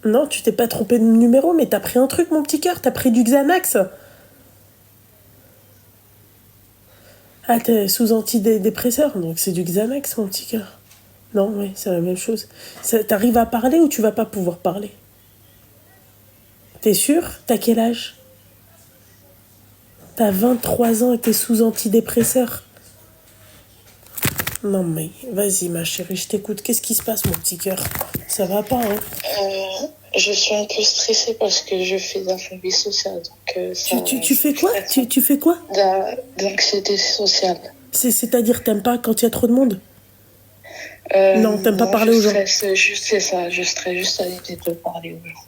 Non, tu t'es pas trompé de numéro, mais t'as pris un truc, mon petit cœur. T'as pris du Xanax. Ah, t'es sous antidépresseur, donc c'est du Xanax, mon petit cœur. Non, oui, c'est la même chose. T'arrives à parler ou tu vas pas pouvoir parler? T'es sûr? T'as quel âge? T'as 23 ans et t'es sous antidépresseur. Non, mais vas-y, ma chérie, je t'écoute. Qu'est-ce qui se passe, mon petit cœur? Ça va pas, hein? Je suis un peu stressée parce que je fais de l'anxiété sociale. Donc, Tu fais quoi? Tu fais quoi? De l'anxiété sociale. C'est-à-dire, t'aimes pas quand il y a trop de monde? Non, t'aimes pas parler aux gens. C'est ça, je stresse juste à l'idée de parler aux gens.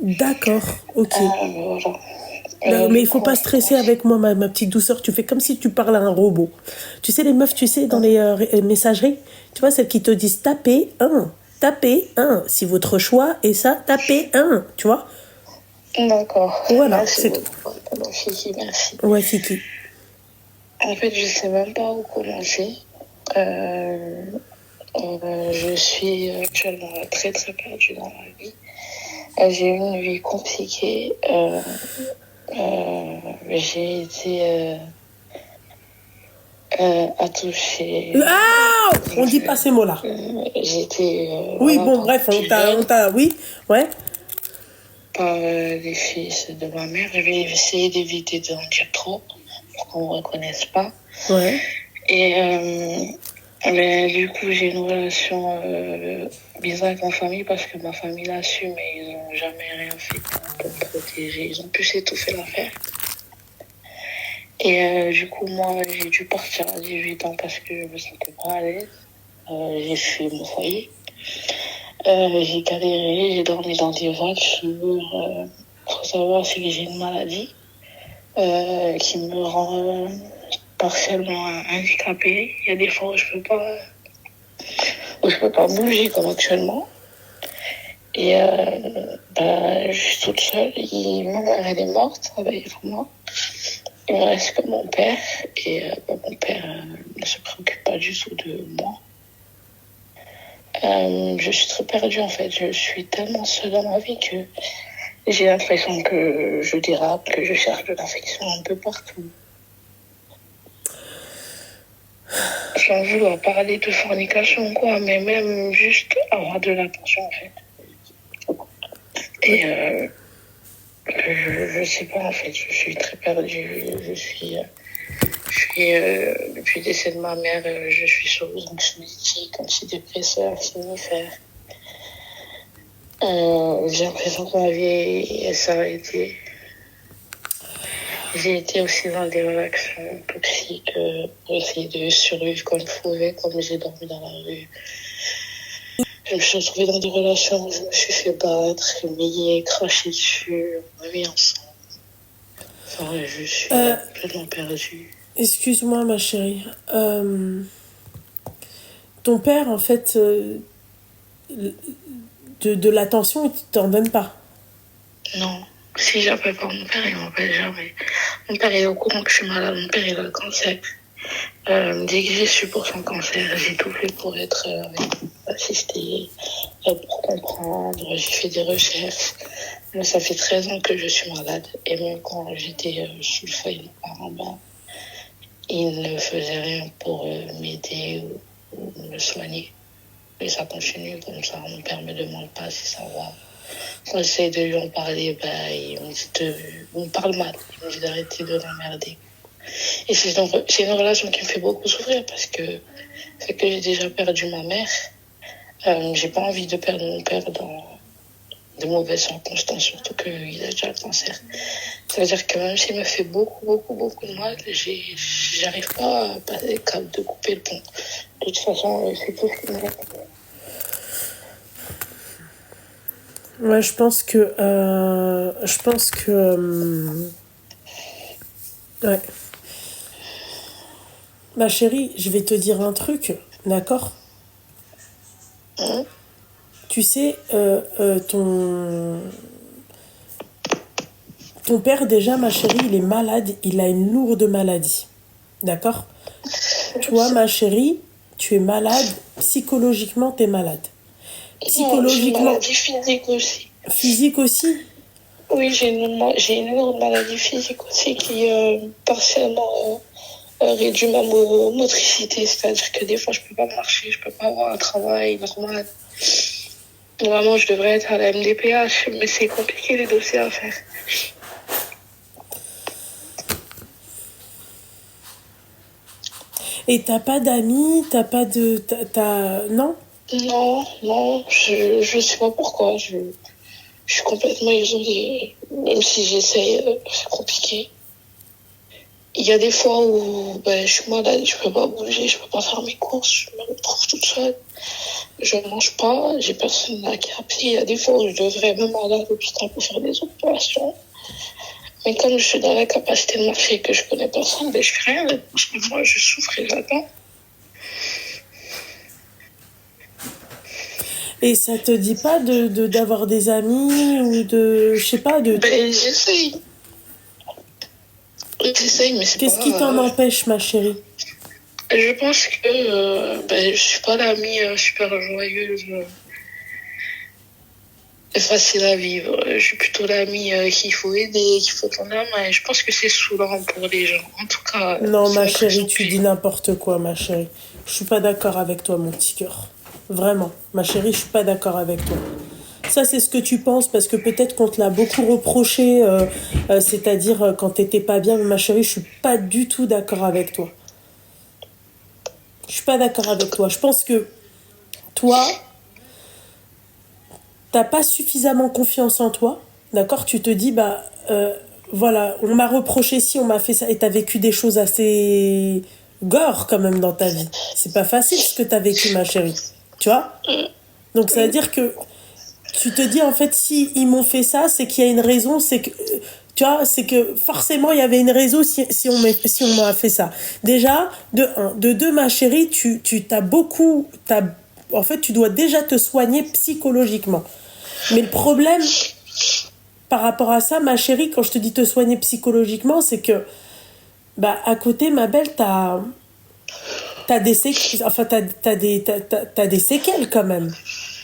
D'accord, ok. Voilà. Mais il faut pas stresser avec moi, ma petite douceur. Tu fais comme si tu parles à un robot. Tu sais, les meufs, tu sais, dans les messageries, tu vois, celles qui te disent tapez un. Si votre choix est ça, tapez un. Tu vois? D'accord. Voilà, Merci c'est tout. beaucoup. Fiki, merci. Ouais, Fiki. En fait, je sais même pas où commencer. Je suis actuellement très très perdue dans la vie. J'ai eu une vie compliquée. J'ai été attouchée. Ah! On dit pas ces mots-là. J'ai été. Oui, bon, bref, on t'a. Oui, ouais. Par les fils de ma mère. Je vais essayer d'éviter de en dire trop pour qu'on ne me reconnaisse pas. Ouais. Et mais du coup, j'ai une relation bizarre avec ma famille parce que ma famille l'a su, mais ils n'ont jamais rien fait pour me protéger. Ils ont plus étouffé l'affaire. Et du coup, moi, j'ai dû partir à 18 ans parce que je me sentais pas à l'aise. J'ai fui mon foyer. J'ai galéré, j'ai dormi dans des voitures. Faut savoir c'est que j'ai une maladie qui me rend partiellement handicapée. Il y a des fois où je peux pas bouger comme actuellement. Et je suis toute seule. Ma mère, elle est morte avec moi. Il me reste que mon père. Et mon père ne se préoccupe pas du tout de moi. Je suis très perdue en fait. Je suis tellement seule dans ma vie que j'ai l'impression que je dérape, que je cherche de l'affection un peu partout. Sans vouloir parler de fornication quoi, mais même juste avoir de l'attention en fait. Et je sais pas en fait, je suis très perdue. Depuis le décès de ma mère, je suis sous anxiolytique, antidépresseur, somnifère. J'ai l'impression que ma vie s'est arrêtée. J'ai été aussi dans des relations toxiques pour essayer de survivre comme je pouvais, comme j'ai dormi dans la rue. Je me suis retrouvée dans des relations où je me suis fait battre, humilier, cracher dessus, on m'a mis ensemble. Enfin, je suis complètement perdue. Excuse-moi, ma chérie. Ton père, en fait, de l'attention, il t'en donne pas. Non. Si j'appelle pas mon père, il m'appelle jamais. Mon père est au courant que je suis malade. Mon père, il a le cancer. Dès que j'ai su pour son cancer, j'ai tout fait pour être assistée, pour comprendre. J'ai fait des recherches. Moi, ça fait 13 ans que je suis malade. Et même quand j'étais sous le foyer de mes parents, il ne faisait rien pour m'aider ou me soigner. Et ça continue comme ça. Mon père me demande pas si ça va. Quand j'essaie de lui en parler, il me parle mal. Il me dit d'arrêter de l'emmerder. Et c'est une relation qui me fait beaucoup souffrir parce que c'est que j'ai déjà perdu ma mère. J'ai pas envie de perdre mon père dans de mauvaises circonstances, surtout qu'il a déjà le cancer. Ça veut dire que même s'il me fait beaucoup, beaucoup, beaucoup de mal, j'arrive pas à passer le cap de couper le pont. De toute façon, c'est tout ce qui me reste. Ouais, je pense que. Ouais. Ma chérie, je vais te dire un truc, d'accord? Tu sais, ton père, déjà, ma chérie, il est malade, il a une lourde maladie. D'accord? Toi, ma chérie, tu es malade, psychologiquement, tu es malade. Non, j'ai une Psychologiquement. maladie physique aussi. Physique aussi? Oui, j'ai une autre maladie physique aussi qui partiellement réduit ma motricité. C'est-à-dire que des fois, je peux pas marcher, je peux pas avoir un travail normal. Normalement, je devrais être à la MDPH, mais c'est compliqué les dossiers à faire. Et t'as pas d'amis, t'as pas de... Non? Non, non, je sais pas pourquoi. Je suis complètement isolée. Même si j'essaye, c'est compliqué. Il y a des fois où ben, je suis malade, je peux pas bouger, je peux pas faire mes courses, je me retrouve toute seule. Je mange pas, j'ai personne à qui appeler. Il y a des fois où je devrais même aller à l'hôpital pour faire des opérations. Mais comme je suis dans la capacité de marcher et que je connais personne, ben, je fais rien. Parce que moi, je souffre et j'attends. Et ça te dit pas d'avoir des amis ou de... Je sais pas, de... Ben, j'essaye. J'essaye, mais c'est pas... Qu'est-ce qui t'en empêche, ma chérie? Je pense que ben, je suis pas l'amie super joyeuse et facile à vivre. Je suis plutôt l'amie qu'il faut aider, qu'il faut tendre la main. Et je pense que c'est saoulant pour les gens. En tout cas, Non, c'est ma l'impression chérie, que tu j'ai. dis n'importe quoi, ma chérie. Je suis pas d'accord avec toi, mon petit cœur. Vraiment, ma chérie, je suis pas d'accord avec toi. Ça, c'est ce que tu penses parce que peut-être qu'on te l'a beaucoup reproché, c'est-à-dire quand t'étais pas bien. Mais ma chérie, je suis pas du tout d'accord avec toi. Je suis pas d'accord avec toi. Je pense que toi, t'as pas suffisamment confiance en toi, d'accord? Tu te dis, bah, voilà, on m'a reproché ci, on m'a fait ça, et t'as vécu des choses assez gore quand même dans ta vie. C'est pas facile ce que t'as vécu, ma chérie. Tu vois? Donc ça veut dire que tu te dis, en fait, si ils m'ont fait ça, c'est qu'il y a une raison, c'est que, tu vois, c'est que forcément il y avait une raison si on m'a fait ça. Déjà, de un. De deux, ma chérie, tu t'as beaucoup, en fait, tu dois déjà te soigner psychologiquement. Mais le problème, par rapport à ça, ma chérie, quand je te dis te soigner psychologiquement, c'est que, bah, à côté, ma belle, t'as des séquelles, enfin, t'as des séquelles quand même.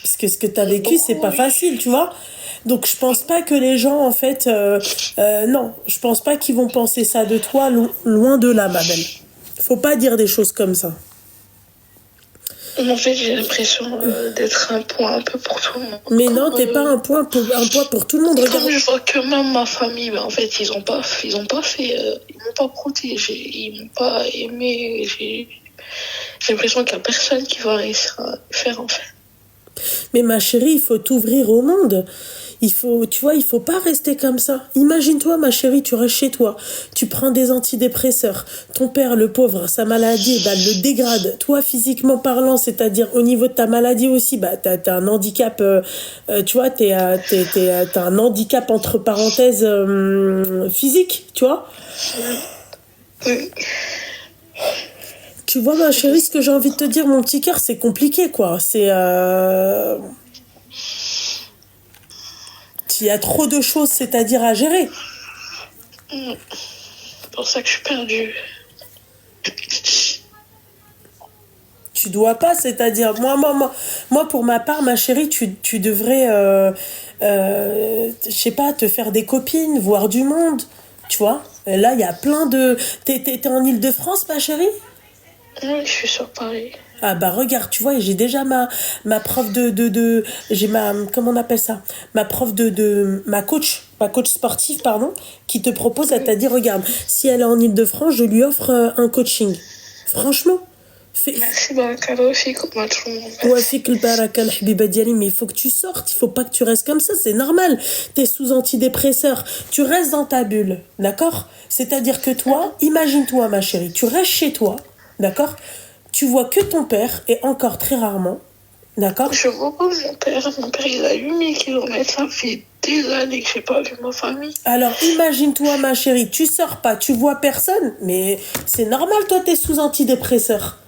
Parce que ce que t'as vécu, c'est Beaucoup, pas oui. facile, tu vois. Donc, je pense pas que les gens, en fait, non, je pense pas qu'ils vont penser ça de toi, loin de là, ma belle. Faut pas dire des choses comme ça. En fait, j'ai l'impression d'être un poids un peu pour tout le monde. Mais non, t'es pas un poids pour tout le monde. Regarde. Comme je vois que même ma famille, ben, en fait, ils ont pas fait, ils m'ont pas protégé, ils m'ont pas aimé. J'ai l'impression qu'il y a personne qui va réussir à le faire, en fait. Mais ma chérie, il faut t'ouvrir au monde. Il faut, tu vois, il faut pas rester comme ça. Imagine-toi, ma chérie, tu restes chez toi, tu prends des antidépresseurs. Ton père, le pauvre, sa maladie, bah, le dégrade. Toi, physiquement parlant, c'est-à-dire au niveau de ta maladie aussi, bah, t'as un handicap, tu vois, t'as un handicap entre parenthèses physique, tu vois. Oui. Tu vois, ma chérie, ce que j'ai envie de te dire, mon petit cœur, c'est compliqué, quoi. C'est, il y a trop de choses, c'est-à-dire à gérer. C'est pour ça que je suis perdue. Tu dois pas, c'est-à-dire, moi, pour ma part, ma chérie, tu devrais, je sais pas, te faire des copines, voir du monde, tu vois. Et là, il y a plein de... T'es en Île-de-France, ma chérie? Oui, je suis sur Paris. Ah bah regarde, tu vois, j'ai déjà ma prof j'ai ma, comment on appelle ça? Ma prof ma coach sportive, pardon, qui te propose, elle t'a dit, regarde, si elle est en Île-de-France, je lui offre un coaching. Franchement, fais, Merci, Barakalo, aussi, comme à tout le monde. ouais, fais que le baraka, le habiba diali, mais il faut que tu sortes, il faut pas que tu restes comme ça, c'est normal. T'es sous antidépresseur, tu restes dans ta bulle, d'accord? C'est-à-dire que toi, imagine-toi, ma chérie, tu restes chez toi, d'accord? Tu vois que ton père, et encore très rarement, d'accord? Je vois pas mon père. Mon père, il a 8 000 kilomètres. Ça fait des années que j'ai pas vu ma famille. Alors imagine-toi, ma chérie, tu sors pas, tu vois personne, mais c'est normal, toi, t'es sous antidépresseur.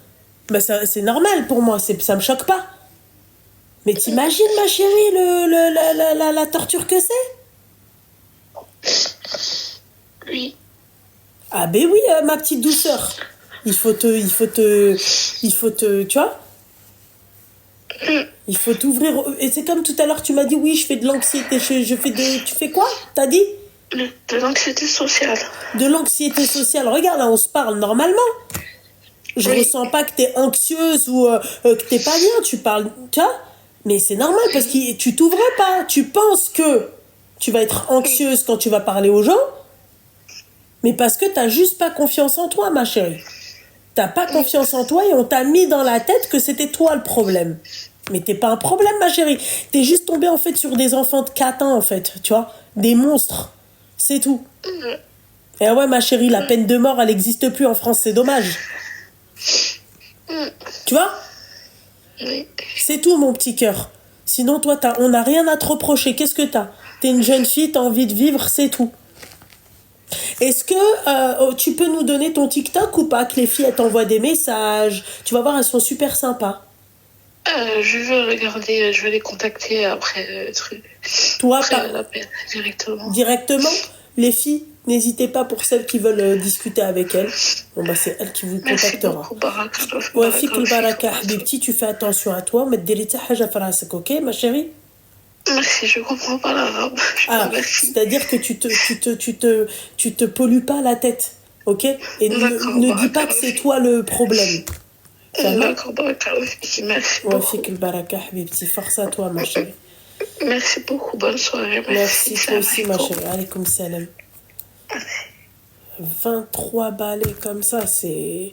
Ben ça, c'est normal pour moi, ça me choque pas. Mais t'imagines, ma chérie, la torture que c'est? Oui. Ah ben oui, ma petite douceur. Tu vois? Il faut t'ouvrir. Et c'est comme tout à l'heure, tu m'as dit, oui, je fais de l'anxiété. Je fais de... Tu fais quoi? T'as dit? De l'anxiété sociale. De l'anxiété sociale. Regarde, là, on se parle normalement. Je Oui. ressens pas que t'es anxieuse ou que t'es pas bien. Tu parles, tu vois? Mais c'est normal parce que tu t'ouvres pas. Tu penses que tu vas être anxieuse quand tu vas parler aux gens, mais parce que t'as juste pas confiance en toi, ma chérie. T'as pas confiance en toi et on t'a mis dans la tête que c'était toi le problème. Mais t'es pas un problème, ma chérie. T'es juste tombée en fait sur des enfants de catins, en fait, tu vois? Des monstres. C'est tout. Et ouais, ma chérie, la peine de mort, elle n'existe plus en France, c'est dommage. Tu vois? Oui. C'est tout, mon petit cœur. Sinon, toi, on n'a rien à te reprocher. Qu'est-ce que t'as? T'es une jeune fille, t'as envie de vivre, c'est tout. Est-ce que tu peux nous donner ton TikTok ou pas? Que les filles, elles t'envoient des messages. Tu vas voir, elles sont super sympas. Je vais regarder, je vais les contacter après le truc. Toi, Après l'appel, directement. directement, les filles, n'hésitez pas pour celles qui veulent discuter avec elles. Bon, bah, c'est elle qui vous contactera. Merci beaucoup, Baraka. Ouais, fik le baraka, habibti, tu fais attention à toi, mais diri ta haja fi rasek, ok, ma chérie? Merci, je comprends pas l'arabe. Ah, c'est-à-dire que tu te pollues pas la tête, ok? Et ne dis pas que c'est toi le problème. D'accord, Baraka, merci Ouais, beaucoup. fik le baraka, habibti, force à toi, ma chérie. Merci beaucoup, bonne soirée. Merci, toi aussi, ma chérie. Alaykoum salam. 23 balais comme ça, c'est...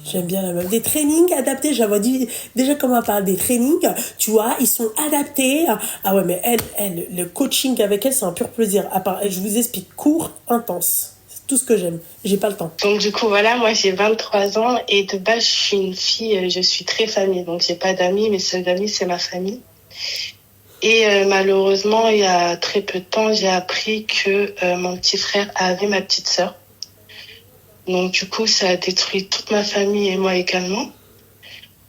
J'aime bien la meuf. Des trainings adaptés, j'avais dit déjà comment on parle des trainings, tu vois, ils sont adaptés. Ah ouais, mais elle, le coaching avec elle, c'est un pur plaisir. À part, je vous explique, court, intense. C'est tout ce que j'aime. J'ai pas le temps. Donc du coup, voilà, moi j'ai 23 ans et de base, je suis une fille, je suis très famille. Donc j'ai pas d'amis, mes seuls amis, c'est ma famille. Et malheureusement, il y a très peu de temps, j'ai appris que mon petit frère avait ma petite sœur. Donc du coup, ça a détruit toute ma famille et moi également.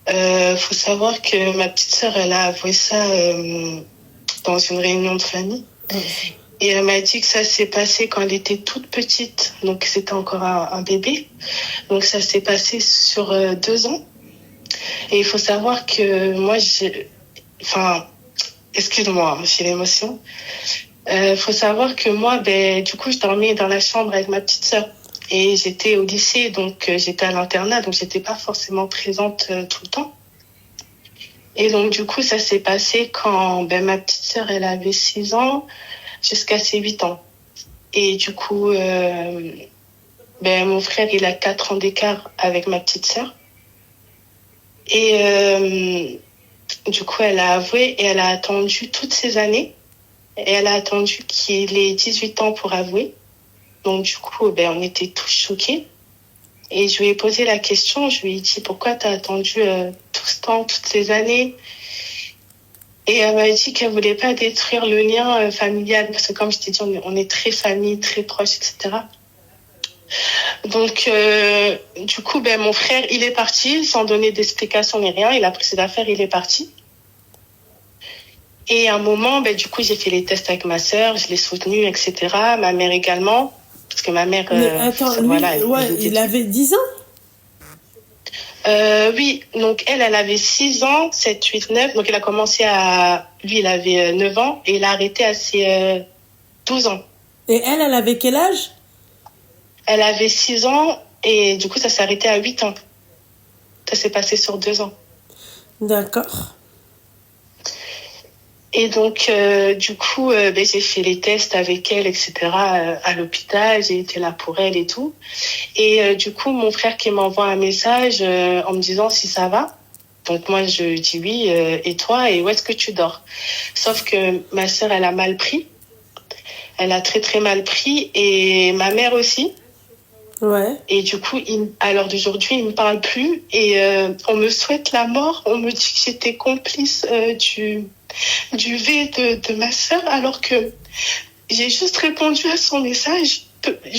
Faut savoir que ma petite sœur, elle a avoué ça dans une réunion de famille. Et elle m'a dit que ça s'est passé quand elle était toute petite. Donc c'était encore un bébé. Donc ça s'est passé sur 2 ans. Et il faut savoir que moi, excuse-moi, j'ai l'émotion. Faut savoir que moi, du coup, je dormais dans la chambre avec ma petite sœur. Et j'étais au lycée, donc j'étais à l'internat, donc j'étais pas forcément présente tout le temps. Et donc du coup, ça s'est passé quand ma petite sœur, elle avait 6 ans jusqu'à ses 8 ans. Et du coup, mon frère, il a 4 ans d'écart avec ma petite sœur. Et du coup, elle a avoué et elle a attendu toutes ces années. Et elle a attendu qu'il ait 18 ans pour avouer. Donc du coup, on était tous choqués. Et je lui ai posé la question, je lui ai dit pourquoi t'as attendu tout ce temps, toutes ces années. Et elle m'a dit qu'elle voulait pas détruire le lien familial parce que comme je t'ai dit, on est très famille, très proches, etc. Donc du coup, mon frère, il est parti sans donner d'explication ni rien. Il a pris ses affaires, il est parti. Et à un moment, du coup, j'ai fait les tests avec ma sœur, je l'ai soutenue, etc. Ma mère également. Parce que ma mère... Mais attends, lui, il avait 10 ans? Oui, donc elle avait 6 ans, 7, 8, 9. Donc elle a commencé à... Lui, il avait 9 ans et il a arrêté à ses 12 ans. Et elle avait quel âge? Elle avait 6 ans et du coup, ça s'est arrêté à 8 ans. Ça s'est passé sur 2 ans. D'accord. Et donc, du coup, j'ai fait les tests avec elle, etc. À l'hôpital. J'ai été là pour elle et tout. Et du coup, mon frère qui m'envoie un message en me disant si ça va. Donc moi, je dis oui. Et toi, et où est-ce que tu dors? Sauf que ma sœur, elle a mal pris. Elle a très, très mal pris. Et ma mère aussi. Ouais. Et du coup, à l'heure d'aujourd'hui, il me parle plus. Et on me souhaite la mort. On me dit que j'étais complice du V de ma sœur, alors que j'ai juste répondu à son message.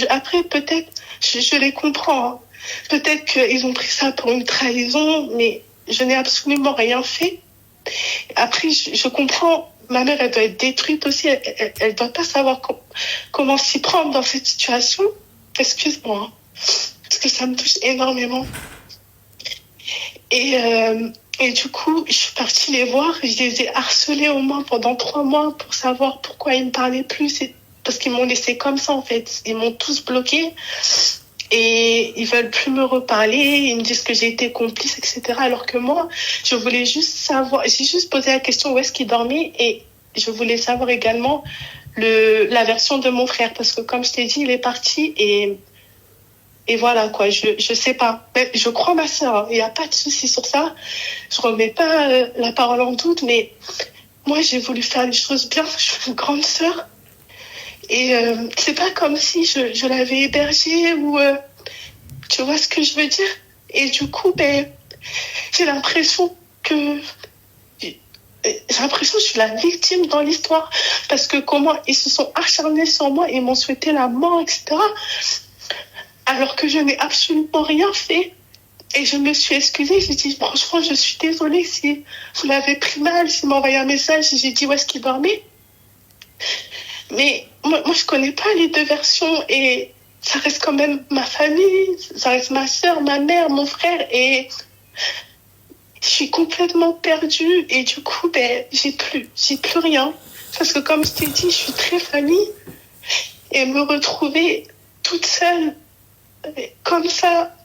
Après, peut-être, je les comprends. Hein. Peut-être qu'ils ont pris ça pour une trahison, mais je n'ai absolument rien fait. Après, je comprends. Ma mère, elle doit être détruite aussi. Elle doit pas savoir comment s'y prendre dans cette situation. Excuse-moi, hein, parce que ça me touche énormément. Et Et du coup, je suis partie les voir. Je les ai harcelés au moins pendant 3 mois pour savoir pourquoi ils me parlaient plus. C'est parce qu'ils m'ont laissé comme ça, en fait. Ils m'ont tous bloqué. Et ils veulent plus me reparler. Ils me disent que j'ai été complice, etc. Alors que moi, je voulais juste savoir. J'ai juste posé la question où est-ce qu'il dormait. Et je voulais savoir également la version de mon frère. Parce que comme je t'ai dit, il est parti et voilà, quoi, je sais pas. Mais je crois ma sœur, il n'y a pas de souci sur ça. Je remets pas la parole en doute, mais moi, j'ai voulu faire les choses bien. Je suis une grande sœur. Et c'est pas comme si je l'avais hébergée ou... tu vois ce que je veux dire? Et du coup, j'ai l'impression que... J'ai l'impression que je suis la victime dans l'histoire. Parce que comment ils se sont acharnés sur moi, ils m'ont souhaité la mort, etc. Alors que je n'ai absolument rien fait. Et je me suis excusée. J'ai dit, franchement, je suis désolée si vous l'avez pris mal, s'il m'a envoyé un message. J'ai dit où est-ce qu'il dormait. Mais moi, je connais pas les deux versions. Et ça reste quand même ma famille. Ça reste ma sœur, ma mère, mon frère. Et je suis complètement perdue. Et du coup, j'ai plus rien. Parce que comme je t'ai dit, je suis très famille. Et me retrouver toute seule, comme ça,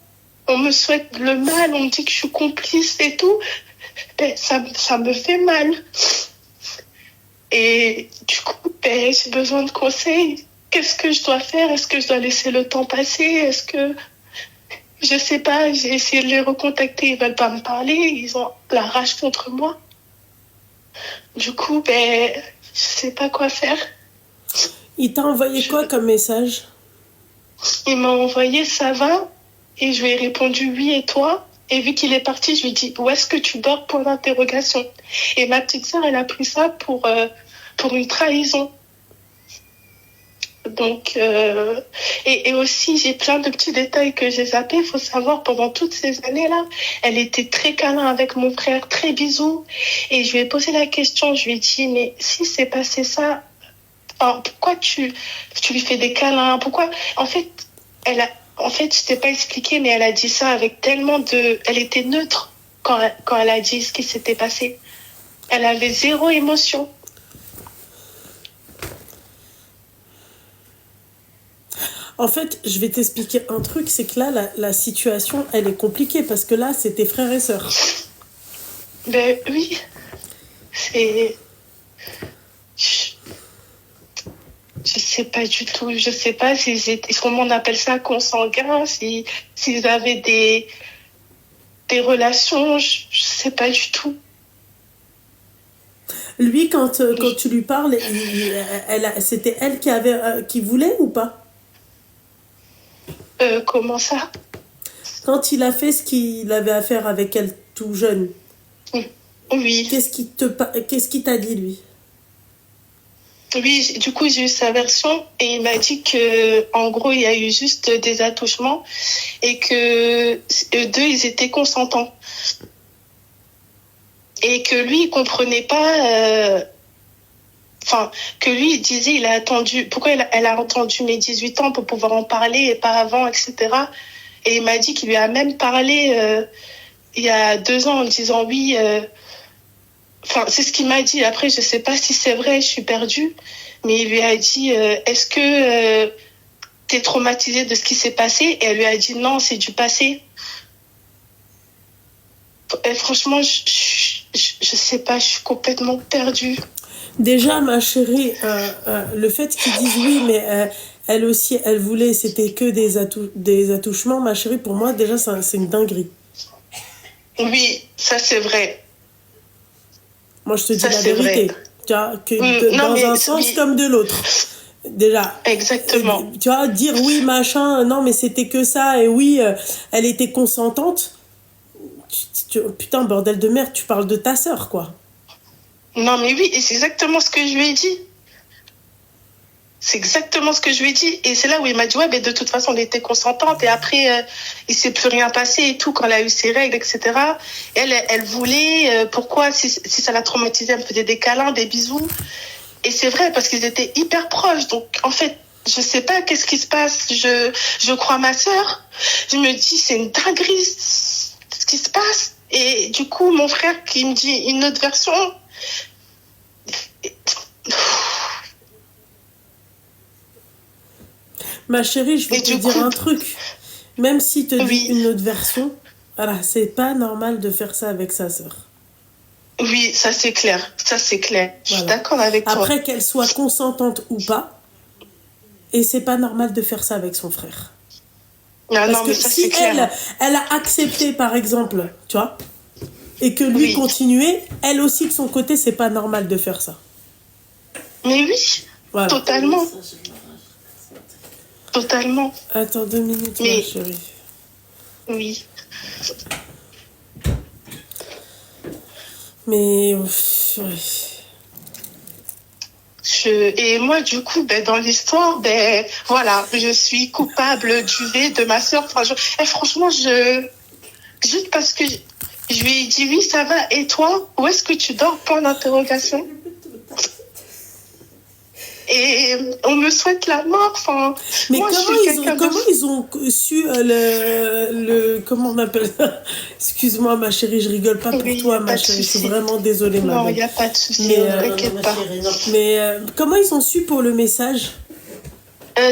on me souhaite le mal, on me dit que je suis complice et tout, ça me fait mal. Et du coup, j'ai besoin de conseils. Qu'est-ce que je dois faire? Est-ce que je dois laisser le temps passer? Est-ce que... Je sais pas, j'ai essayé de les recontacter, ils veulent pas me parler, ils ont la rage contre moi. Du coup, je sais pas quoi faire. Il t'a envoyé quoi comme message? Il m'a envoyé ça va et je lui ai répondu oui et toi. Et vu qu'il est parti, je lui ai dit où est-ce que tu dors pour l'interrogation. Et ma petite sœur, elle a pris ça pour une trahison. Donc et aussi j'ai plein de petits détails que j'ai zappés. Il faut savoir pendant toutes ces années-là, elle était très câlin avec mon frère, très bisous. Et je lui ai posé la question, je lui ai dit mais si c'est passé ça, alors, pourquoi tu lui fais des câlins? Pourquoi? En fait, je t'ai pas expliqué, mais elle a dit ça avec tellement de... Elle était neutre quand elle a dit ce qui s'était passé. Elle avait zéro émotion. En fait, je vais t'expliquer un truc, c'est que là, la situation, elle est compliquée, parce que là, c'est tes frères et sœurs. Oui, c'est... Je sais pas du tout. Je sais pas comment on appelle ça, consanguin, s'ils avaient des relations, je sais pas du tout. Lui, quand tu lui parles, c'était elle qui voulait ou pas? Comment ça? Quand il a fait ce qu'il avait à faire avec elle tout jeune. Oui. Qu'est-ce qu'il t'a dit, lui? Oui, du coup, j'ai eu sa version et il m'a dit que, en gros, il y a eu juste des attouchements et que eux deux, ils étaient consentants. Et que lui, il comprenait pas, que lui, il disait, il a attendu, pourquoi elle a attendu mes 18 ans pour pouvoir en parler et pas avant, etc. Et il m'a dit qu'il lui a même parlé, il y a 2 ans en disant oui, c'est ce qu'il m'a dit. Après, je sais pas si c'est vrai, je suis perdue. Mais il lui a dit, est-ce que t'es traumatisée de ce qui s'est passé? Et elle lui a dit, non, c'est du passé. Et franchement, je sais pas, je suis complètement perdue. Déjà, ma chérie, le fait qu'ils disent oui, mais elle aussi, elle voulait, c'était que des attouchements, ma chérie, pour moi, déjà, c'est une dinguerie. Oui, ça c'est vrai. Moi, je te dis la vérité. Tu vois, dans un sens comme de l'autre. Déjà. Exactement. Tu vois, dire oui, machin, non, mais c'était que ça, et oui, elle était consentante. Putain, bordel de merde, tu parles de ta sœur, quoi. Non, mais oui, et c'est exactement ce que je lui ai dit. C'est exactement ce que je lui ai dit. Et c'est là où il m'a dit, ouais, mais de toute façon, elle était consentante. Et après, il s'est plus rien passé et tout, quand elle a eu ses règles, etc. Et elle voulait, pourquoi, si ça l'a traumatisée, elle me faisait des câlins, des bisous. Et c'est vrai, parce qu'ils étaient hyper proches. Donc, en fait, je sais pas qu'est-ce qui se passe. Je crois ma sœur. Je me dis, c'est une dinguerie, ce qui se passe. Et du coup, mon frère qui me dit une autre version. Ma chérie, je vais Et te du dire coup, un truc. Même si te dit oui, une autre version, voilà, c'est pas normal de faire ça avec sa sœur. oui, ça c'est clair. Ça c'est clair. Je suis Voilà. d'accord avec toi. Après, qu'elle soit consentante ou pas, et c'est pas normal de faire ça avec son frère. Ah Parce non, que mais ça c'est si clair. elle a accepté, par exemple, tu vois, et que lui Oui. continuait, elle aussi de son côté, c'est pas normal de faire ça. Mais oui, Voilà. totalement. Totalement. Attends 2 minutes, Mais ma chérie. oui. Mais ouais. Et moi, du coup, dans l'histoire, voilà, je suis coupable du V de ma sœur. Enfin, franchement, juste parce que je lui ai dit oui, ça va. Et toi, où est-ce que tu dors? Point d'interrogation. Et on me souhaite la mort. Enfin, Mais moi, je suis quelqu'un de... comment ils ont su comment on appelle ça? Excuse-moi, ma chérie, je rigole pas pour Oui, toi, y a ma pas de chérie. Je suis souci. vraiment désolée, ma Non, il belle. n'y a pas de souci, Mais, ne t'inquiète pas. comment ils ont su pour le message?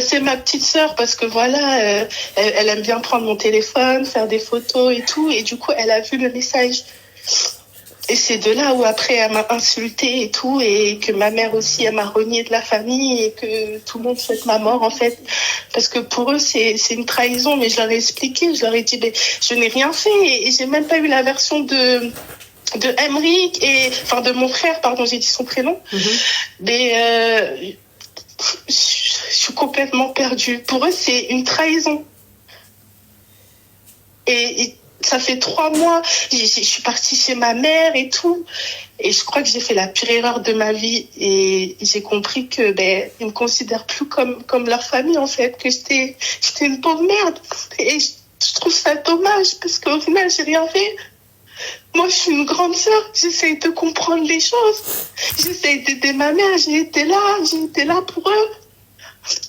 C'est ma petite sœur parce que voilà, elle aime bien prendre mon téléphone, faire des photos et tout. Et du coup, elle a vu le message. Et c'est de là où après, elle m'a insultée et tout. Et que ma mère aussi, elle m'a renié de la famille. Et que tout le monde souhaite ma mort, en fait. Parce que pour eux, c'est une trahison. Mais je leur ai expliqué, je leur ai dit, je n'ai rien fait. Et j'ai même pas eu la version de Emric enfin de mon frère, pardon, j'ai dit son prénom. Mais je suis complètement perdue. Pour eux, c'est une trahison. Et ça fait 3 mois, je suis partie chez ma mère et tout. Et je crois que j'ai fait la pire erreur de ma vie. Et j'ai compris que ils me considèrent plus comme leur famille, en fait, que j'étais une pauvre merde. Et je trouve ça dommage parce qu'au final, j'ai rien fait. Moi, je suis une grande sœur. J'essaye de comprendre les choses. J'essaye d'aider ma mère. J'ai été là pour eux.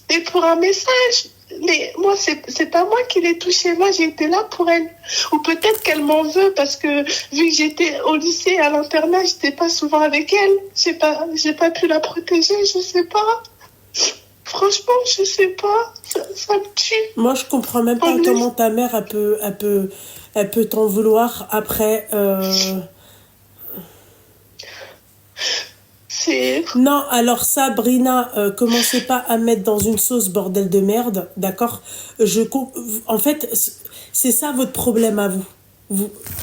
Et pour un message. Mais moi, c'est pas moi qui l'ai touchée. Moi, j'ai été là pour elle. Ou peut-être qu'elle m'en veut parce que vu que j'étais au lycée, à l'internat, j'étais pas souvent avec elle. J'ai pas pu la protéger, je sais pas. Franchement, je sais pas. Ça me tue. Moi, je comprends même pas comment ta mère, elle peut t'en vouloir après. Non, alors Sabrina, commencez pas à mettre dans une sauce bordel de merde, d'accord? En fait, c'est ça votre problème à vous.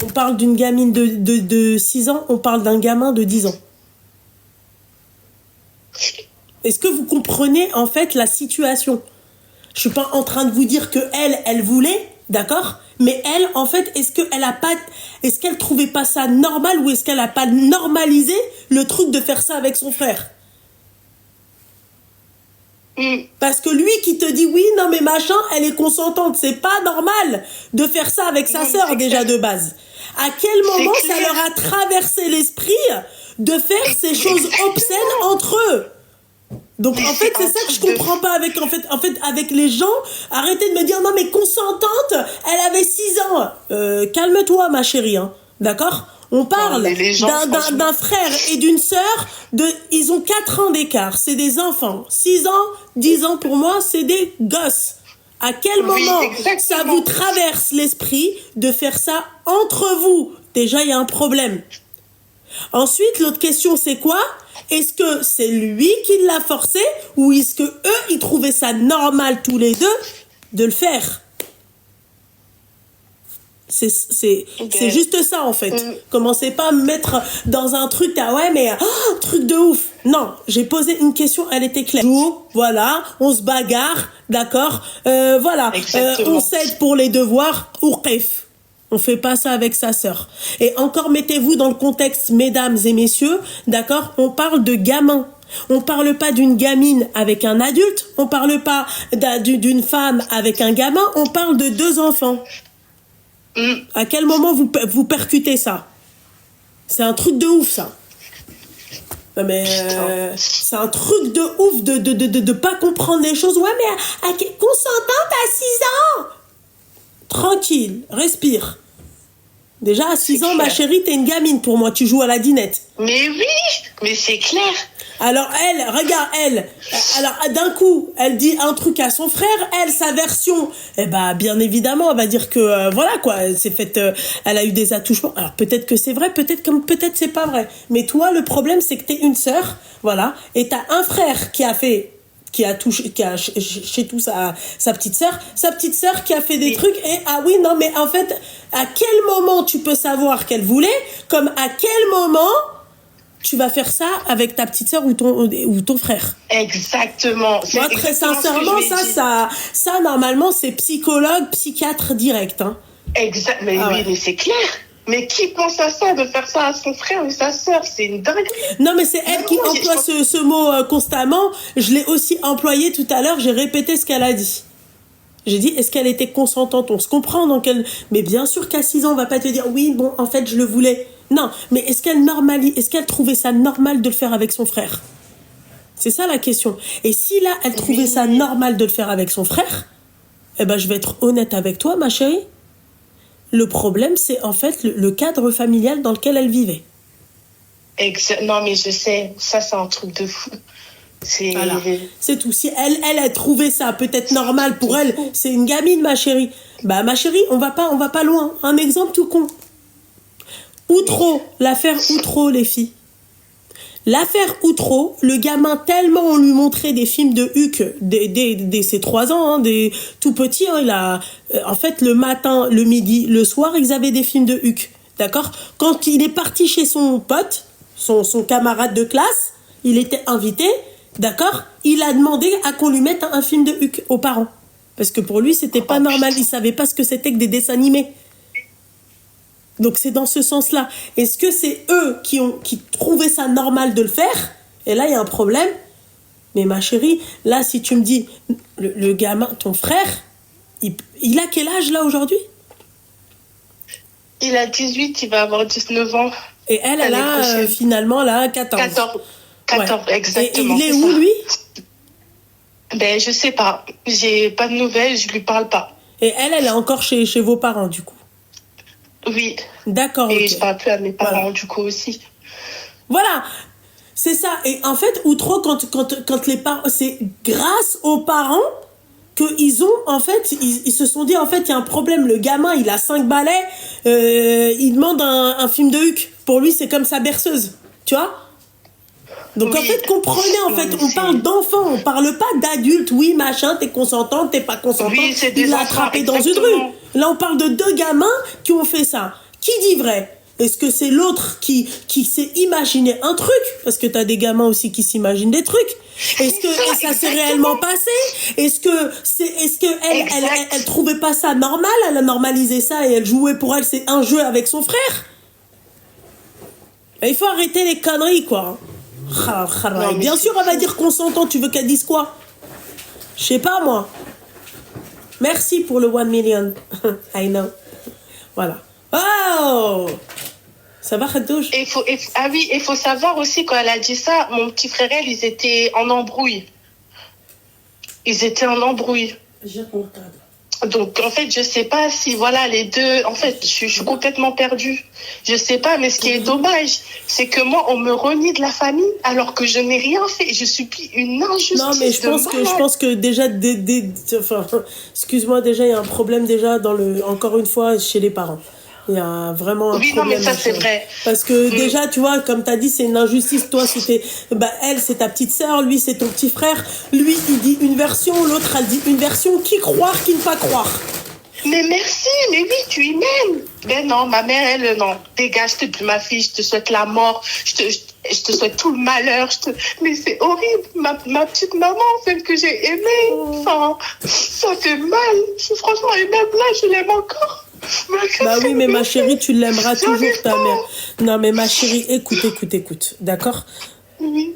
On parle d'une gamine de 6 ans, on parle d'un gamin de 10 ans. Est-ce que vous comprenez en fait la situation? Je suis pas en train de vous dire que elle voulait, d'accord? Mais elle, en fait, est-ce qu'elle trouvait pas ça normal ou est-ce qu'elle a pas normalisé le truc de faire ça avec son frère? Parce que lui qui te dit oui, non mais machin, elle est consentante, c'est pas normal de faire ça avec sa sœur déjà de base. À quel moment ça leur a traversé l'esprit de faire ces choses obscènes entre eux? Donc en fait c'est ça que je comprends pas avec avec les gens. Arrêtez de me dire non mais consentante, elle avait 6 ans. Calme-toi ma chérie, hein. D'accord? On parle d'un frère et d'une sœur ils ont 4 ans d'écart, c'est des enfants. 6 ans, 10 ans pour moi, c'est des gosses. À quel moment ça vous traverse l'esprit de faire ça entre vous? Déjà il y a un problème. Ensuite, l'autre question, c'est quoi? Est-ce que c'est lui qui l'a forcé ou est-ce que eux, ils trouvaient ça normal tous les deux de le faire? C'est juste ça, en fait. Commencez pas à me mettre dans un truc, ouais, mais truc de ouf. Non, j'ai posé une question, elle était claire. Voilà, on se bagarre, d'accord? Voilà, on s'aide pour les devoirs, ourkef. On fait pas ça avec sa sœur. Et encore, mettez-vous dans le contexte, mesdames et messieurs, d'accord? On parle de gamin. On parle pas d'une gamine avec un adulte. On parle pas d'une femme avec un gamin. On parle de 2 enfants. À quel moment vous percutez ça? C'est un truc de ouf, ça. Non mais c'est un truc de ouf de pas comprendre les choses. Ouais, mais consentante à 6 ans. Tranquille, respire. Déjà, à 6 C'est ans, ma clair. chérie, t'es une gamine pour moi. Tu joues à la dinette. Mais oui, mais c'est clair. Alors elle, regarde elle. Alors d'un coup, elle dit un truc à son frère. Elle, sa version, eh ben bien évidemment, elle va dire que voilà quoi, elle s'est faite, elle a eu des attouchements. Alors peut-être que c'est vrai, peut-être c'est pas vrai. Mais toi, le problème c'est que t'es une sœur, voilà, et t'as un frère qui a touché, qui a chez tout sa petite sœur qui a fait des Oui. trucs. Et ah oui non mais en fait, à quel moment tu peux savoir qu'elle voulait, comme à quel moment tu vas faire ça avec ta petite sœur ou ton frère. Exactement. C'est Moi, très exactement ce que je sincèrement, lui ai dit. ça, normalement, c'est psychologue, psychiatre direct. Hein. Exact. Mais Ah oui, ouais. mais c'est clair. Mais qui pense à ça, de faire ça à son frère ou sa sœur? C'est une dinguerie. Non, mais c'est elle qui Vraiment, emploie ce mot constamment. Je l'ai aussi employé tout à l'heure, j'ai répété ce qu'elle a dit. J'ai dit, est-ce qu'elle était consentante? On se comprend dans quel... Mais bien sûr qu'à 6 ans, on va pas te dire, oui, bon, en fait, je le voulais. Non, mais est-ce qu'elle trouvait ça normal de le faire avec son frère? C'est ça la question. Et si là, elle trouvait ça normal de le faire avec son frère, eh ben, je vais être honnête avec toi, ma chérie. Le problème, c'est en fait le cadre familial dans lequel elle vivait. Non, mais je sais, ça, c'est un truc de fou. C'est... Voilà. C'est tout. Si elle a trouvé ça peut-être normal pour elle, c'est une gamine, ma chérie. Bah, ma chérie, on va pas loin. Un exemple tout con. Outreau, l'affaire Outreau, les filles. L'affaire Outreau, le gamin, tellement on lui montrait des films de Huck dès ses 3 ans, hein, tout petit, hein, il a, en fait, le matin, le midi, le soir, ils avaient des films de Huck. D'accord? Quand il est parti chez son pote, son camarade de classe, il était invité, d'accord? Il a demandé à qu'on lui mette un film de Huck aux parents. Parce que pour lui, c'était pas normal. Il savait pas ce que c'était que des dessins animés. Donc c'est dans ce sens-là. Est-ce que c'est eux qui trouvaient ça normal de le faire? Et là, il y a un problème. Mais ma chérie, là, si tu me dis, le gamin, ton frère, il a quel âge là aujourd'hui? Il a 18, il va avoir 19 ans. Et elle a finalement là 14. 14, ouais. Exactement. Et il est où lui? Ben, je sais pas. J'ai pas de nouvelles, je lui parle pas. Et elle est encore chez vos parents du coup? Oui. D'accord. Et okay. je parle plus à mes parents du coup aussi. Voilà. C'est ça. Et en fait, Outreau, quand les parents, c'est grâce aux parents qu'ils ont, en fait, ils se sont dit, en fait, il y a un problème. Le gamin, il a 5 balais, il demande un film de Huck. Pour lui, c'est comme sa berceuse. Tu vois? Donc, oui. En fait, comprenez, en fait, on parle d'enfants, on parle pas d'adultes. Oui, machin, t'es consentante, t'es pas consentante. Oui, il l'a attrapé dans une rue. Là, on parle de 2 gamins qui ont fait ça. Qui dit vrai? Est-ce que c'est l'autre qui s'est imaginé un truc? Parce que t'as des gamins aussi qui s'imaginent des trucs. Est-ce que ça s'est réellement passé? Est-ce que elle trouvait pas ça normal? Elle a normalisé ça et elle jouait pour elle, c'est un jeu avec son frère. Et il faut arrêter les conneries, quoi. Non, bien sûr, elle va dire consentant. Tu veux qu'elle dise quoi? Je sais pas, moi. Merci pour le 1 million. I know. Voilà. Oh! Ça va, Khadouj? Ah oui, il faut savoir aussi, quand elle a dit ça, mon petit frère, ils étaient en embrouille. J'ai compris. Donc, en fait, je sais pas si, voilà, les deux... En fait, je suis complètement perdue. Je sais pas, mais ce qui est dommage, c'est que moi, on me renie de la famille alors que je n'ai rien fait. Je subis une injustice. Non, mais je pense que déjà... Enfin, excuse-moi, déjà, il y a un problème déjà encore une fois, chez les parents. Il y a vraiment un problème. Oui, non, mais ça, c'est vrai. Parce que déjà, tu vois, comme tu as dit, c'est une injustice. Toi, elle, c'est ta petite sœur. Lui, c'est ton petit frère. Lui, il dit une version. L'autre, elle dit une version. Qui croire, qui ne pas croire? Mais merci, mais oui, tu y mènes. Ben non, ma mère, elle, non. Dégage, t'es plus ma fille. Je te souhaite la mort. Je te souhaite tout le malheur. Mais c'est horrible. Ma petite maman, celle que j'ai aimée. Enfin, ça fait mal. Franchement, et même là, je l'aime encore. Bah oui, mais ma chérie, tu l'aimeras toujours, ta mère. Non, mais ma chérie, écoute. D'accord? Oui.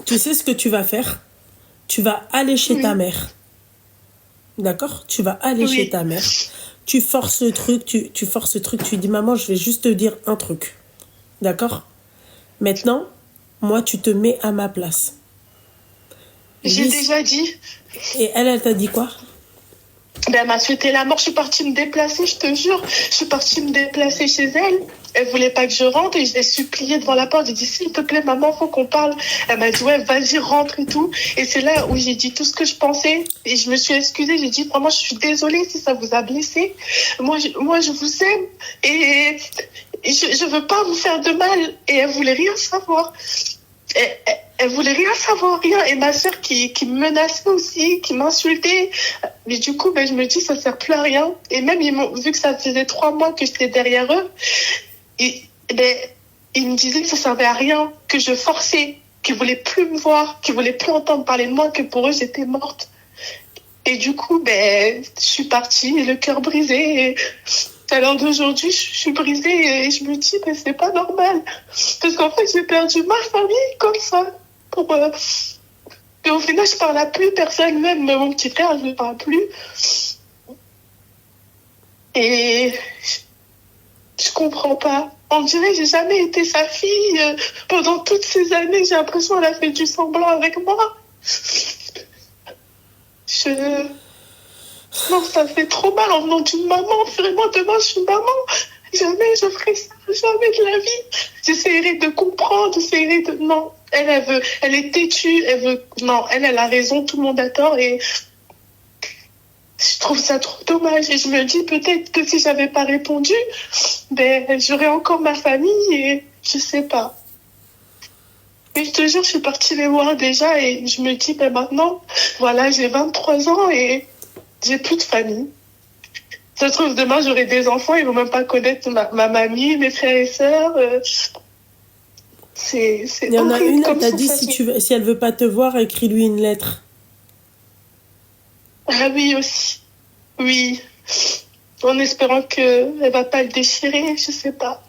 Tu sais ce que tu vas faire? Tu vas aller chez ta mère. D'accord? Tu vas aller chez ta mère. Tu forces le truc, tu dis, maman, je vais juste te dire un truc. D'accord? Maintenant, moi, tu te mets à ma place. J'ai déjà dit. Et elle t'a dit quoi? Ben, elle m'a souhaité la mort. Je suis partie me déplacer, je te jure. Je suis partie me déplacer chez elle. Elle voulait pas que je rentre et je l'ai supplié devant la porte. J'ai dit, s'il te plaît, maman, faut qu'on parle. Elle m'a dit, ouais, vas-y, rentre et tout. Et c'est là où j'ai dit tout ce que je pensais. Et je me suis excusée. J'ai dit, vraiment, je suis désolée si ça vous a blessé. Moi, je vous aime. Et je veux pas vous faire de mal. Et elle voulait rien savoir. Elle voulait rien savoir, rien. Et ma sœur qui me menaçait aussi, qui m'insultait. Mais du coup, ben, je me dis, ça sert plus à rien. Et même, vu que ça faisait 3 mois que j'étais derrière eux, ben, ils me disaient que ça servait à rien, que je forçais, qu'ils voulaient plus me voir, qu'ils voulaient plus entendre parler de moi, que pour eux, j'étais morte. Et du coup, ben, je suis partie, le cœur brisé. Et à l'heure d'aujourd'hui, je suis brisée et je me dis, ben, c'est pas normal. Parce qu'en fait, j'ai perdu ma famille comme ça. Et au final, je parle à plus personne, même mon petit frère, je ne parle plus. Et je comprends pas. On dirait que j'ai jamais été sa fille. Pendant toutes ces années, j'ai l'impression qu'elle a fait du semblant avec moi. Non, ça fait trop mal en venant d'une maman. Vraiment, demain, je suis maman. Jamais je ferai ça. Jamais de la vie. J'essaierai de comprendre. Non, elle est têtue. Non, elle a raison. Tout le monde a tort. Et je trouve ça trop dommage. Et je me dis peut-être que si j'avais pas répondu, ben, j'aurais encore ma famille et je sais pas. Mais je te jure, je suis partie les voir déjà et je me dis, ben maintenant, voilà, j'ai 23 ans et j'ai plus de famille. Ça se trouve, demain, j'aurai des enfants, ils vont même pas connaître ma mamie, mes frères et sœurs. C'est Il y en a une, elle t'a dit, sensation. si elle veut pas te voir, écris-lui une lettre. Ah oui, aussi. Oui. En espérant qu'elle va pas le déchirer, je sais pas.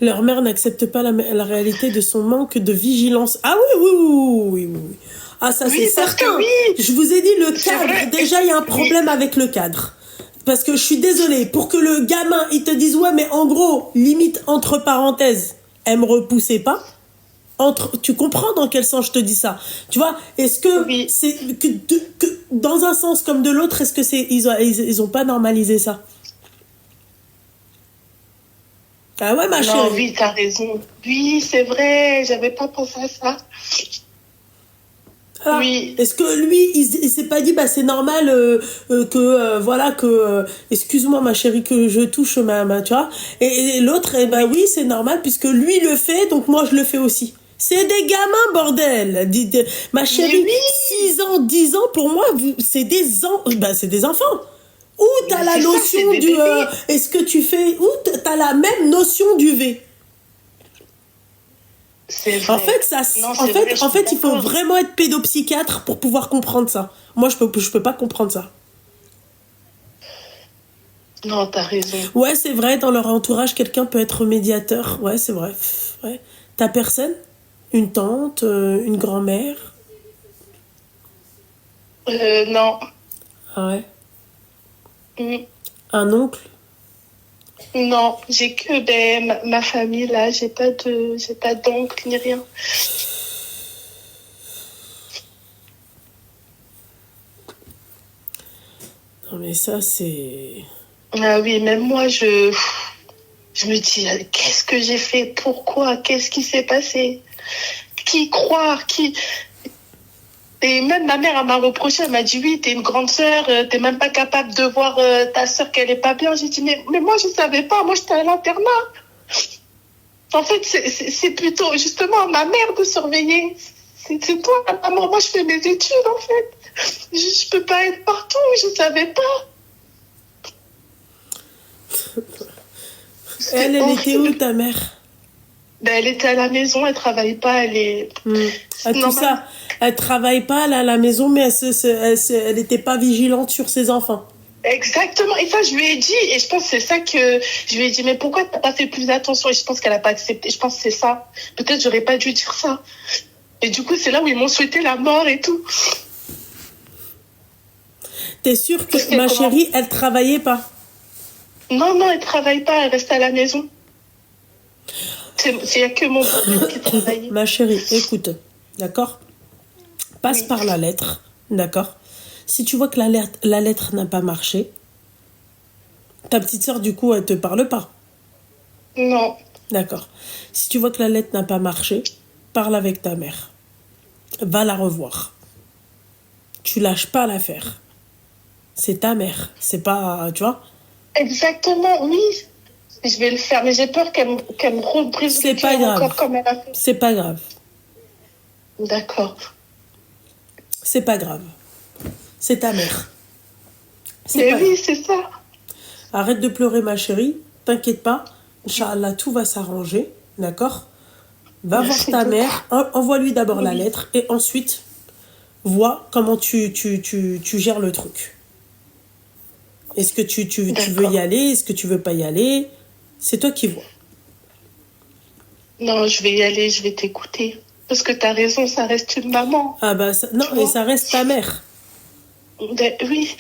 Leur mère n'accepte pas la réalité de son manque de vigilance. Ah oui, oui, oui, oui, oui, oui. Ah, ça, Oui, c'est parce que certain. oui. Je vous ai dit, le C'est cadre, vrai. déjà, il y a un problème avec le cadre. Parce que je suis désolée, pour que le gamin, il te dise, ouais, mais en gros, limite, entre parenthèses, elle me repoussait pas. Tu comprends dans quel sens je te dis ça? Tu vois, est-ce que Oui. c'est que dans un sens comme de l'autre, est-ce que ils ont pas normalisé ça? Ah ouais, ma Non, chérie. oui, t'as raison. Oui, c'est vrai, j'avais pas pensé à ça. Voilà. Oui. Est-ce que lui, il s'est pas dit, bah c'est normal voilà que excuse-moi ma chérie que je touche tu vois, et l'autre, eh ben oui, c'est normal puisque lui le fait, donc moi je le fais aussi. C'est des gamins, bordel. Ma chérie, oui. 6 ans, 10 ans, pour moi, c'est c'est des enfants. Ou t'as Mais la c'est ça, notion c'est des du bébés. est-ce que tu fais, ou t'as la même notion du V. C'est vrai. En fait, Non, c'est vrai, je suis il faut d'accord. vraiment être pédopsychiatre pour pouvoir comprendre ça. Moi, je peux pas comprendre ça. Non, t'as raison. Ouais, c'est vrai, dans leur entourage, quelqu'un peut être médiateur. Ouais, c'est vrai. Ouais. T'as personne? Une tante, une grand-mère? Non. Ah ouais. Mm. Un oncle? Non, j'ai que ma famille là, j'ai pas d'oncle ni rien. Non, mais ça, c'est... Ah oui, même moi je me dis qu'est-ce que j'ai fait? Pourquoi? Qu'est-ce qui s'est passé? Qui croire? Et même ma mère, elle m'a reproché, elle m'a dit oui, t'es une grande sœur, t'es même pas capable de voir ta sœur qu'elle est pas bien. J'ai dit mais moi je savais pas, moi j'étais à l'internat. En fait, c'est plutôt justement à ma mère de surveiller. C'est toi, la maman. Moi je fais mes études en fait. Je peux pas être partout, je savais pas. Elle était où, ta mère? Ben, elle était à la maison, elle travaille pas, elle est... Ah, tout ça, elle travaille pas là, à la maison, mais elle était pas vigilante sur ses enfants. Exactement, et ça je lui ai dit, et je pense que c'est ça que je lui ai dit, mais pourquoi t'as pas fait plus attention? Et je pense qu'elle a pas accepté, je pense que c'est ça. Peut-être j'aurais pas dû dire ça. Et du coup, c'est là où ils m'ont souhaité la mort et tout. T'es sûre que ma chérie, elle travaillait pas? Non, elle travaille pas, elle reste à la maison. Il n'y a que mon père qui travaille. Ma chérie, écoute, d'accord? Passe Oui. par la lettre, d'accord? Si tu vois que la lettre n'a pas marché, ta petite sœur, du coup, elle te parle pas. Non. D'accord. Si tu vois que la lettre n'a pas marché, parle avec ta mère. Va la revoir. Tu lâches pas l'affaire. C'est ta mère. C'est pas... Tu vois? Exactement, oui. Je vais le faire, mais j'ai peur qu'elle me rebrise C'est le pas cœur grave. encore comme elle a fait. C'est pas grave. D'accord. C'est pas grave. C'est ta mère. C'est Mais pas oui, grave. c'est ça. Arrête de pleurer, ma chérie. T'inquiète pas. Inch'Allah, tout va s'arranger. D'accord? Va voir Merci ta beaucoup. mère. Envoie-lui d'abord la Oui. lettre. Et ensuite, vois comment tu gères le truc. Est-ce que tu veux y D'accord. aller? Est-ce que tu veux pas y aller? C'est toi qui vois. Non, je vais y aller, je vais t'écouter. Parce que t'as raison, ça reste une maman. Ah bah non, Tu et vois? ça reste ta mère. Oui.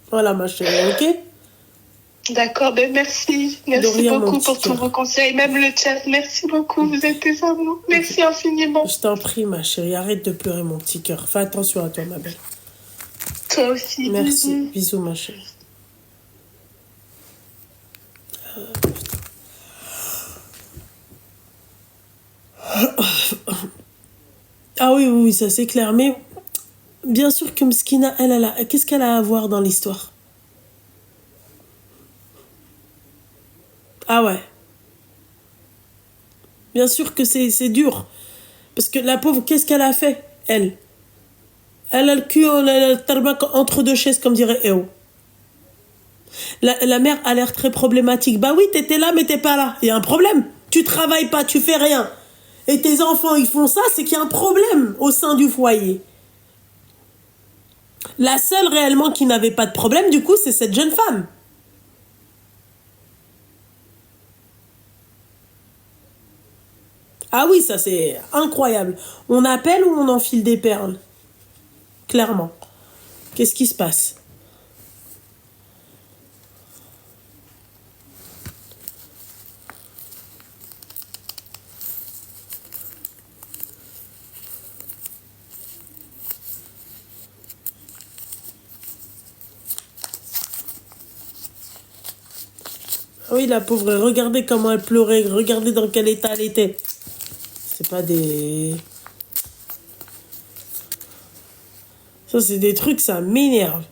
Voilà, ma chérie, ok? D'accord, ben merci. De Merci rien, mon beaucoup petit pour tous cœur. vos conseils, même le chat. Merci beaucoup, vous êtes des amours. Merci infiniment. Je t'en prie, ma chérie, arrête de pleurer, mon petit cœur. Fais attention à toi, ma belle. Toi aussi, Merci. bisous. Bisous, ma chérie. Ah oui, oui, oui, ça c'est clair. Mais bien sûr que Mskina, qu'est-ce qu'elle a à voir dans l'histoire? Ah ouais. Bien sûr que c'est dur. Parce que la pauvre, qu'est-ce qu'elle a fait, elle? Elle a le cul le tarmac entre deux chaises, comme dirait Eo. La mère a l'air très problématique. Bah oui, t'étais là, mais t'es pas là. Il y a un problème. Tu travailles pas, tu fais rien. Et tes enfants, ils font ça, c'est qu'il y a un problème au sein du foyer. La seule réellement qui n'avait pas de problème, du coup, c'est cette jeune femme. Ah oui, ça c'est incroyable. On appelle ou on enfile des perles? Clairement. Qu'est-ce qui se passe? Ah oui, la pauvre, regardez comment elle pleurait, regardez dans quel état elle était. C'est pas des... Ça, c'est des trucs, ça m'énerve.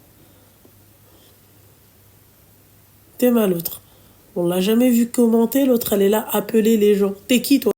T'es mal, l'autre. On l'a jamais vu commenter, l'autre, elle est là, appeler les gens. T'es qui, toi?